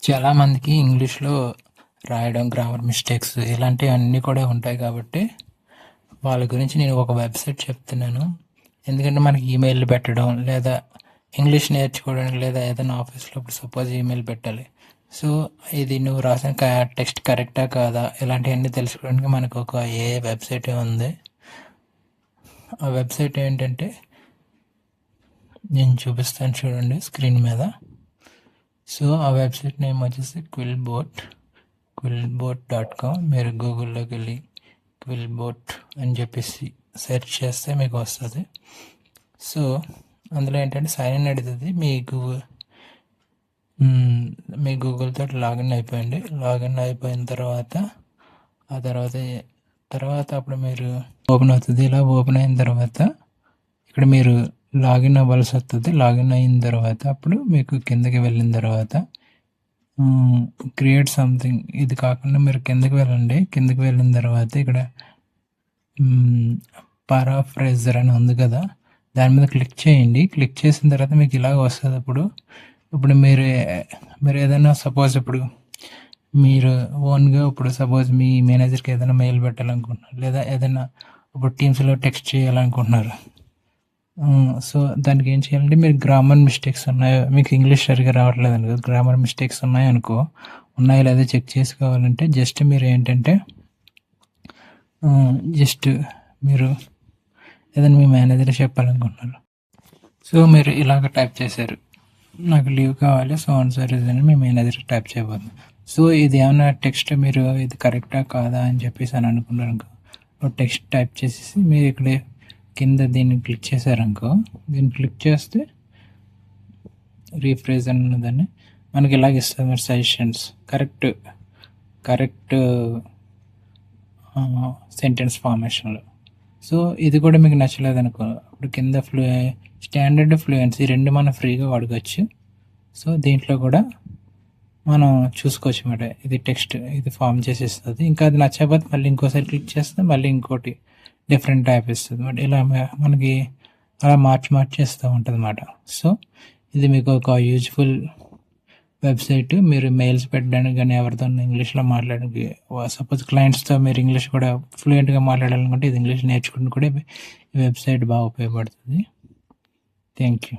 చాలామందికి ఇంగ్లీష్లో రాయడం, గ్రామర్ మిస్టేక్స్ ఇలాంటివన్నీ కూడా ఉంటాయి కాబట్టి వాళ్ళ గురించి నేను ఒక వెబ్సైట్ చెప్తున్నాను. ఎందుకంటే మనకి ఈమెయిల్ పెట్టడం లేదా ఇంగ్లీష్ నేర్చుకోవడానికి లేదా ఏదైనా ఆఫీస్లో ఇప్పుడు సపోజ్ ఈమెయిల్ పెట్టాలి. సో ఇది నువ్వు రాసిన టెక్స్ట్ కరెక్టా కాదా ఇలాంటివన్నీ తెలుసుకోవడానికి మనకు ఒక వెబ్సైట్ ఉంది. ఆ వెబ్సైట్ ఏంటంటే నేను చూపిస్తాను చూడండి స్క్రీన్ మీద. సో ఆ వెబ్సైట్ నేమ్ వచ్చేసి quillbot.com. మీరు గూగుల్లోకి వెళ్ళి క్విల్బోట్ అని చెప్పేసి సెర్చ్ చేస్తే మీకు వస్తుంది. సో అందులో ఏంటంటే సైన్ ఇన్ అడుగుతుంది. మీ గూగుల్ తోటి లాగిన్ అయిపోయింది. లాగిన్ అయిపోయిన తర్వాత అప్పుడు మీరు ఓపెన్ అవుతుంది. ఇలా ఓపెన్ అయిన తర్వాత ఇక్కడ మీరు లాగిన్ అవ్వాల్సి వస్తుంది. లాగిన్ అయిన తర్వాత అప్పుడు మీకు కిందకి వెళ్ళిన తర్వాత క్రియేట్ సంథింగ్ ఇది కాకుండా మీరు కిందకి వెళ్ళండి. కిందకి వెళ్ళిన తర్వాత ఇక్కడ పారాఫ్రేజర్ అని ఉంది కదా, దాని మీద క్లిక్ చేయండి. క్లిక్ చేసిన తర్వాత మీకు ఇలాగ వస్తుంది. ఇప్పుడు మీరు ఏదైనా సపోజ్ ఇప్పుడు మీరు ఓన్గా ఇప్పుడు సపోజ్ మీ మేనేజర్కి ఏదైనా మెయిల్ పెట్టాలనుకుంటున్నారు లేదా ఏదైనా ఇప్పుడు టీమ్స్లో టెక్స్ట్ చేయాలనుకుంటున్నారు. సో దానికి ఏం చేయాలంటే మీరు గ్రామర్ మిస్టేక్స్ ఉన్నాయో, మీకు ఇంగ్లీష్ సరిగా రావట్లేదు అనుకో, గ్రామర్ మిస్టేక్స్ ఉన్నాయనుకో, ఉన్నాయో లేదా చెక్ చేసుకోవాలంటే జస్ట్ మీరు ఏంటంటే మీరు ఏదైనా మీ మేనేజర్ చెప్పాలనుకుంటున్నారు. సో మీరు ఇలాగ టైప్ చేశారు, నాకు లీవ్ కావాలి so and so reason me manager type చేయబోతుంది. సో ఇది ఏమైనా టెక్స్ట్ మీరు ఇది కరెక్టా కాదా అని చెప్పేసి అని అనుకున్నారు అనుకో, టెక్స్ట్ టైప్ చేసేసి మీరు ఇక్కడ కింద దీన్ని క్లిక్ చేశారనుకో, దీన్ని క్లిక్ చేస్తే రీఫ్రేజ్ అన్నదాన్ని మనకి ఇలాగ ఇస్తుంది. మీరు సజెషన్స్ కరెక్ట్ సెంటెన్స్ ఫార్మేషన్లో. సో ఇది కూడా మీకు నచ్చలేదు అనుకో, ఇప్పుడు కింద స్టాండర్డ్ ఫ్లూయెన్సీ రెండు మనం ఫ్రీగా వాడుకోవచ్చు. సో దీంట్లో కూడా మనం చూసుకోవచ్చు అన్నమాట. ఇది టెక్స్ట్ ఇది ఫామ్ చేసేస్తుంది. ఇంకా అది నచ్చకపోతే మళ్ళీ ఇంకోసారి క్లిక్ చేస్తే మళ్ళీ ఇంకోటి డిఫరెంట్ టైప్ ఇస్తుంది అన్నమాట. ఇలా మనకి అలా మార్చేస్తూ ఉంటుంది అన్నమాట. సో ఇది మీకు ఒక యూజ్ఫుల్ వెబ్సైట్. మీరు మెయిల్స్ పెట్టడానికి కానీ ఎవరితో ఇంగ్లీష్లో మాట్లాడడానికి, సపోజ్ క్లయింట్స్తో మీరు ఇంగ్లీష్ కూడా ఫ్లూయెంట్గా మాట్లాడాలనుకుంటే ఇది ఇంగ్లీష్ నేర్చుకుంటే కూడా ఈ వెబ్సైట్ బాగా ఉపయోగపడుతుంది. Thank you.